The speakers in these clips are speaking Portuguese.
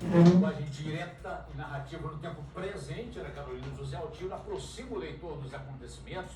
Linguagem direta e narrativa no tempo presente, Ana Carolina. José Altino aproxima o leitor dos acontecimentos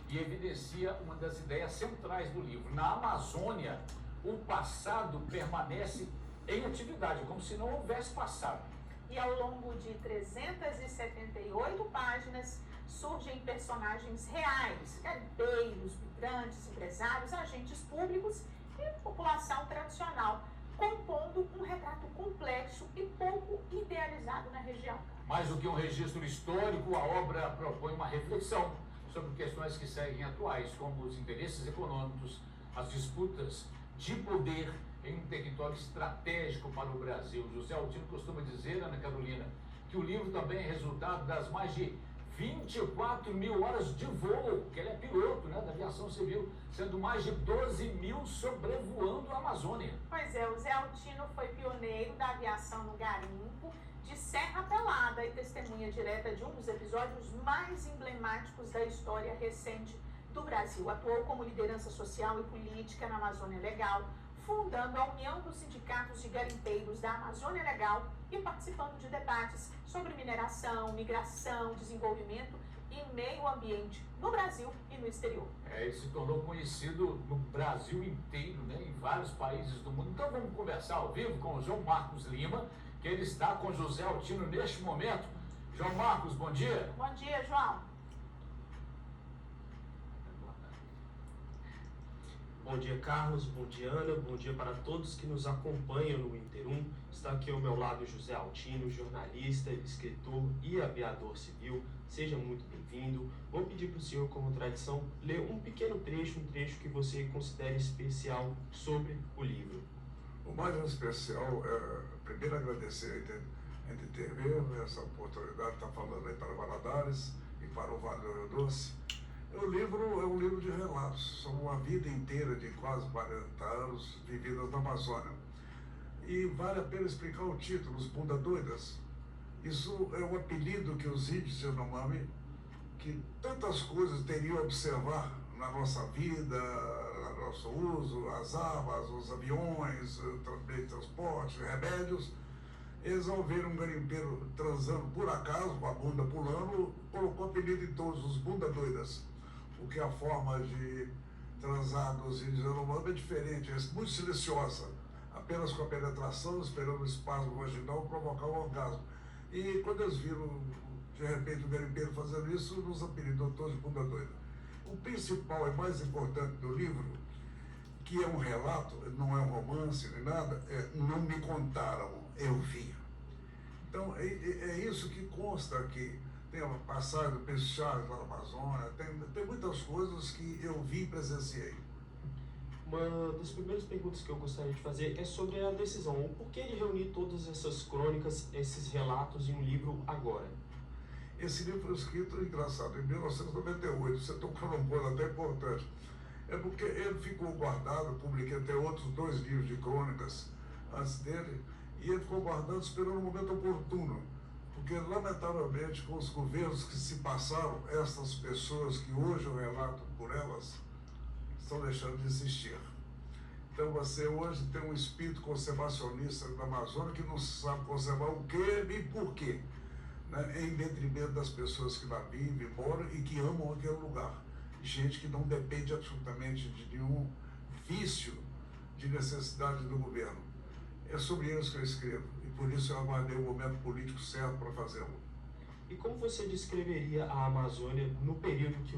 e evidencia uma das ideias centrais do livro. Na Amazônia, o passado permanece em atividade, como se não houvesse passado. E ao longo de 378 páginas, surgem personagens reais, garimpeiros, migrantes, empresários, agentes públicos e população tradicional, compondo um retrato complexo e pouco idealizado na região. Mais do que um registro histórico, a obra propõe uma reflexão sobre questões que seguem atuais, como os interesses econômicos, as disputas de poder em um território estratégico para o Brasil. José Altino costuma dizer, Ana Carolina, que o livro também é resultado das mais de 24 mil horas de voo, que ele é piloto, né, da aviação civil, sendo mais de 12 mil sobrevoando a Amazônia. Pois é, o Zé Altino foi pioneiro da aviação no garimpo de Serra Pelada e testemunha direta de um dos episódios mais emblemáticos da história recente do Brasil. Atuou como liderança social e política na Amazônia Legal, fundando a União dos Sindicatos de Garimpeiros da Amazônia Legal e participando de debates sobre mineração, migração, desenvolvimento e meio ambiente no Brasil e no exterior. Ele se tornou conhecido no Brasil inteiro, né, em vários países do mundo. Então vamos conversar ao vivo com o João Marcos Lima, que ele está com José Altino neste momento. João Marcos, bom dia. Bom dia, João. Bom dia, Carlos. Bom dia, Ana. Bom dia para todos que nos acompanham no Inter1. Está aqui ao meu lado José Altino, jornalista, escritor e aviador civil. Seja muito bem-vindo. Vou pedir para o senhor, como tradição, ler um pequeno trecho, um trecho que você considere especial sobre o livro. O mais especial é, primeiro, agradecer a NTV essa oportunidade de estar falando aí para Valadares e para o Vale do Rio Doce. O livro é um livro de relatos sobre uma vida inteira de quase 40 anos vividas na Amazônia. E vale a pena explicar o título, Os Bunda Doidas. Isso é um apelido que os índios Yanomami, que tantas coisas teriam a observar na nossa vida, no nosso uso, as armas, os aviões, também transporte, remédios. Eles ao ver um garimpeiro transando por acaso, com a bunda pulando, colocou apelido em todos, os Bunda Doidas. Porque a forma de transar dos índios Yanomami é diferente, é muito silenciosa, apenas com a penetração, esperando o espasmo vaginal provocar um orgasmo. E quando eles viram, de repente, o garimpeiro fazendo isso, nos apelidou todos de Bunda Doida. O principal e mais importante do livro, que é um relato, não é um romance nem nada, não me contaram, eu vi. Então, é isso que consta aqui. Tem a passagem do Peixe Chaves lá na Amazônia, tem muitas coisas que eu vi e presenciei. Uma das primeiras perguntas que eu gostaria de fazer é sobre a decisão. O porquê de reunir todas essas crônicas, esses relatos em um livro agora? Esse livro foi escrito, engraçado, em 1998. Você tocou num ponto até importante. É porque ele ficou guardado, publiquei até outros 2 livros de crônicas antes dele, e ele ficou guardado esperando o momento oportuno. Porque, lamentavelmente, com os governos que se passaram, essas pessoas que hoje eu relato por elas, estão deixando de existir. Então, você hoje tem um espírito conservacionista da Amazônia que não sabe conservar o quê e por quê, né? Em detrimento das pessoas que lá vivem, moram e que amam aquele lugar. Gente que não depende absolutamente de nenhum vício de necessidade do governo. É sobre eles que eu escrevo. Por isso eu aguardei o momento político certo para fazê-lo. E como você descreveria a Amazônia no período que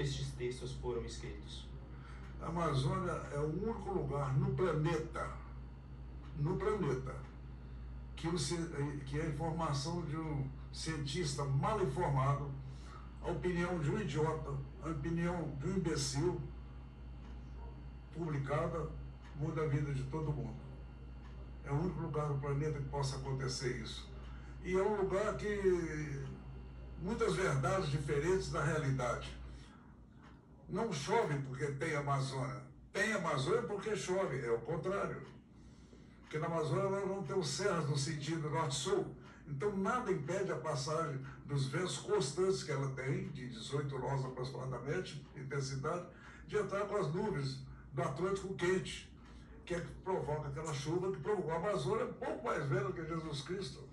estes textos foram escritos? A Amazônia é o único lugar no planeta, que a informação de um cientista mal informado, a opinião de um idiota, a opinião de um imbecil, publicada, muda a vida de todo mundo. É o único lugar no planeta que possa acontecer isso. E é um lugar que muitas verdades diferentes da realidade. Não chove porque tem Amazônia. Tem Amazônia porque chove. É o contrário. Porque na Amazônia nós não temos serras no sentido norte-sul. Então nada impede a passagem dos ventos constantes que ela tem, de 18 nós aproximadamente, intensidade, de entrar com as nuvens do Atlântico quente. que é que provoca aquela chuva que provocou. A Amazônia é um pouco mais velha que Jesus Cristo.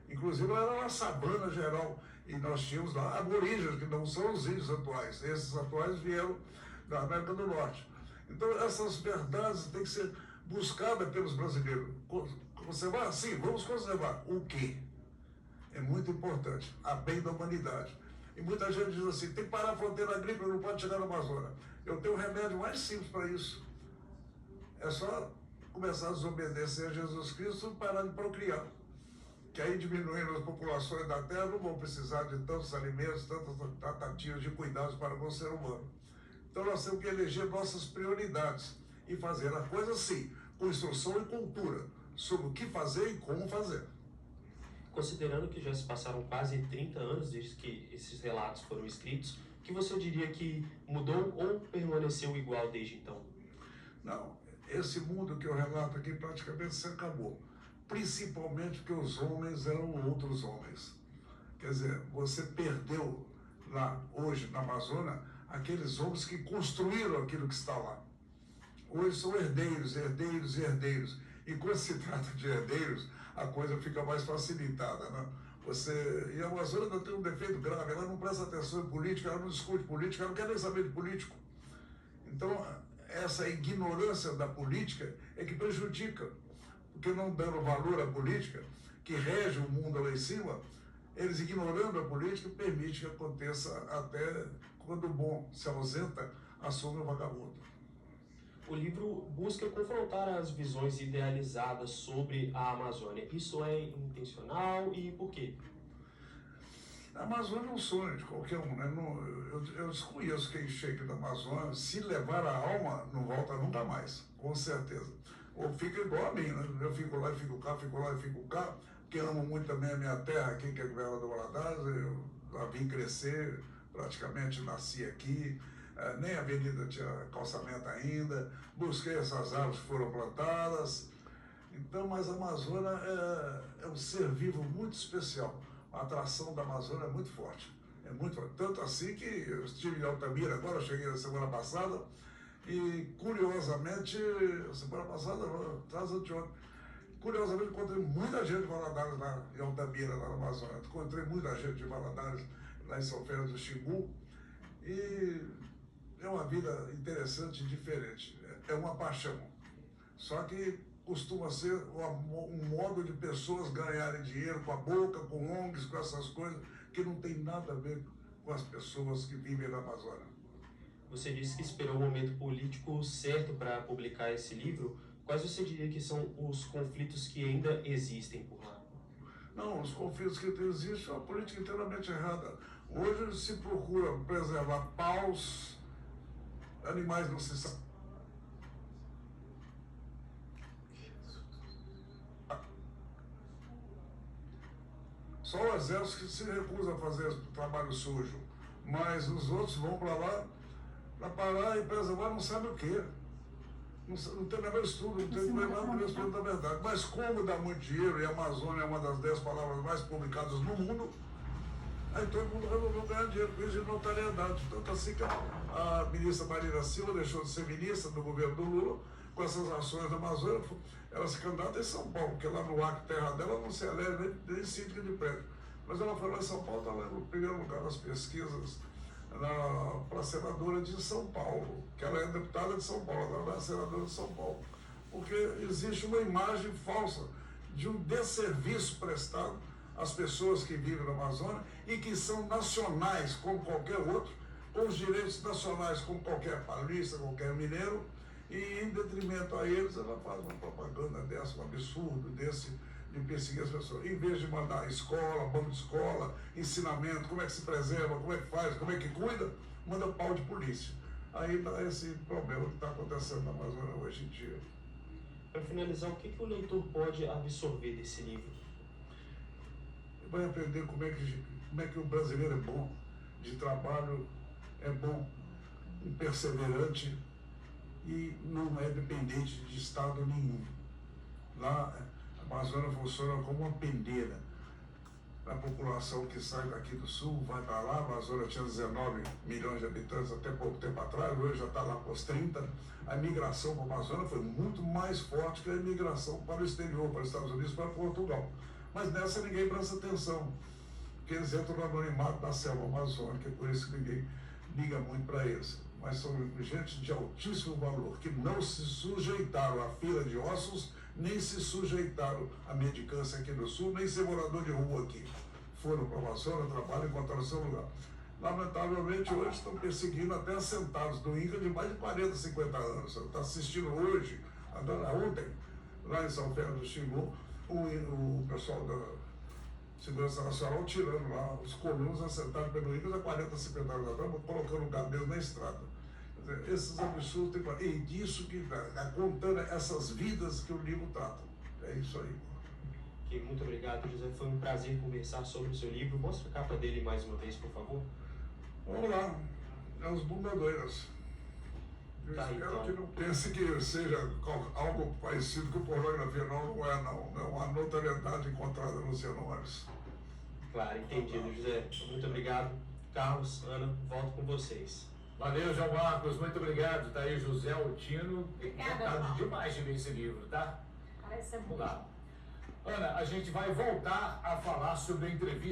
Inclusive, ela era uma sabana geral. E nós tínhamos lá aborígenes, que não são os índios atuais. Esses atuais vieram da América do Norte. Então, essas verdades têm que ser buscadas pelos brasileiros. Conservar? Sim, vamos conservar. O quê? É muito importante. A bem da humanidade. E muita gente diz assim, tem que parar a fronteira agrícola, não pode chegar na Amazônia. Eu tenho um remédio mais simples para isso. É só começar a desobedecer a Jesus Cristo e parar de procriar. Que aí, diminuindo as populações da Terra, não vão precisar de tantos alimentos, tantas tratativas de cuidados para o ser humano. Então, nós temos que eleger nossas prioridades e fazer a coisa assim, com instrução e cultura, sobre o que fazer e como fazer. Considerando que já se passaram quase 30 anos desde que esses relatos foram escritos, o que você diria que mudou ou permaneceu igual desde então? Não, esse mundo que eu relato aqui praticamente se acabou. Principalmente porque os homens eram outros homens. Quer dizer, você perdeu lá, hoje, na Amazônia, aqueles homens que construíram aquilo que está lá. Hoje são herdeiros, herdeiros e herdeiros. E quando se trata de herdeiros, a coisa fica mais facilitada, né? E a Amazônia ainda tem um defeito grave, ela não presta atenção em política, ela não discute política, ela não quer nem saber de político. Então, essa ignorância da política é que prejudica, porque não dando valor à política, que rege o mundo lá em cima, eles ignorando a política, permite que aconteça até quando o bom se ausenta, assume o vagabundo. O livro busca confrontar as visões idealizadas sobre a Amazônia. Isso é intencional e por quê? A Amazônia é um sonho de qualquer um, né? Eu desconheço quem chega da Amazônia, se levar a alma, não volta nunca mais, com certeza. Ou fica igual a mim, né? Eu fico lá e fico cá, fico lá e fico cá, porque amo muito também a minha terra aqui, que é a Governador do Valadares, eu lá vim crescer, praticamente nasci aqui, nem a avenida tinha calçamento ainda, busquei essas árvores que foram plantadas. Então, mas a Amazônia é um ser vivo muito especial. A atração da Amazônia é muito forte. É muito forte. Tanto assim que eu estive em Altamira agora, eu cheguei na semana passada, e curiosamente, semana passada, atrás anteontem, curiosamente encontrei muita gente de Valadares lá em Altamira, lá na Amazônia. Encontrei muita gente de Valadares lá em São Félix do Xingu. E é uma vida interessante e diferente. É uma paixão. Só que costuma ser um modo de pessoas ganharem dinheiro com a boca, com ONGs, com essas coisas, que não tem nada a ver com as pessoas que vivem na Amazônia. Você disse que esperou o momento político certo para publicar esse livro. Quais você diria que são os conflitos que ainda existem por lá? Não, os conflitos que existem é uma política inteiramente errada. Hoje se procura preservar paus, animais não se sabe. Só o exército que se recusa a fazer trabalho sujo, mas os outros vão para lá para parar e preservar não sabe o quê. Não tem nenhum estudo, não tem nenhum estudo da verdade. Mas como dá muito dinheiro, e a Amazônia é uma das 10 palavras mais publicadas no mundo, aí todo mundo resolveu ganhar dinheiro com isso de notariedade. Tanto assim que a ministra Marina Silva deixou de ser ministra do governo do Lula, com essas ações da Amazônia, ela se candidata em São Paulo, porque lá no Acre, terra dela, não se elege nem síndica de prédio. Mas ela foi lá em São Paulo, está lá no primeiro lugar nas pesquisas para senadora de São Paulo, que ela é deputada de São Paulo, ela é senadora de São Paulo. Porque existe uma imagem falsa de um desserviço prestado às pessoas que vivem na Amazônia e que são nacionais como qualquer outro, com os direitos nacionais como qualquer paulista, qualquer mineiro, e em detrimento a eles ela faz uma propaganda dessa, um absurdo desse, de perseguir as pessoas. Em vez de mandar escola, banco de escola, ensinamento, como é que se preserva, como é que faz, como é que cuida, manda pau de polícia. Aí dá esse problema que está acontecendo na Amazônia hoje em dia. Para finalizar, o que o leitor pode absorver desse livro? Vai aprender como é que o brasileiro é bom, de trabalho é bom, perseverante e não é dependente de estado nenhum. Lá a Amazônia funciona como uma pendeira. a população que sai daqui do sul, vai para lá. A Amazônia tinha 19 milhões de habitantes até pouco tempo atrás, hoje já está lá para os 30. A imigração para a Amazônia foi muito mais forte que a imigração para o exterior, para os Estados Unidos, para Portugal. Mas nessa ninguém presta atenção, porque eles entram no anonimato da selva amazônica, por isso que ninguém liga muito para eles. Mas são gente de altíssimo valor, que não se sujeitaram à fila de ossos, nem se sujeitaram à mendicância aqui no sul, nem ser morador de rua aqui. Foram para a Amazônia, trabalham, encontraram seu lugar. Lamentavelmente, hoje estão perseguindo até assentados do INCRA de mais de 40, 50 anos. Está assistindo hoje, ontem, lá em São Pedro do Xingu, o pessoal da Segurança Nacional tirando lá os colunos assentados pelo INCRA há 40, 50 anos atrás, colocando o cabelo na estrada. Quer dizer, esses absurdos, e disso que está contando essas vidas que o livro trata. É isso aí. Ok, muito obrigado, José. Foi um prazer conversar sobre o seu livro. Mostra a capa dele mais uma vez, por favor. Vamos lá, é os Bumbadeiras. Eu Tá, espero então. que não pense que seja algo parecido com pornografia, não é não. É uma notoriedade encontrada nos anuários. Claro, entendido, José. Muito obrigado. Carlos, Ana, volto com vocês. Valeu, João Marcos, muito obrigado. Tá aí José Altino. Obrigada, Encantado João. demais de ler esse livro, tá? Parece ser Vamos muito. lá. Ana, a gente vai voltar a falar sobre a entrevista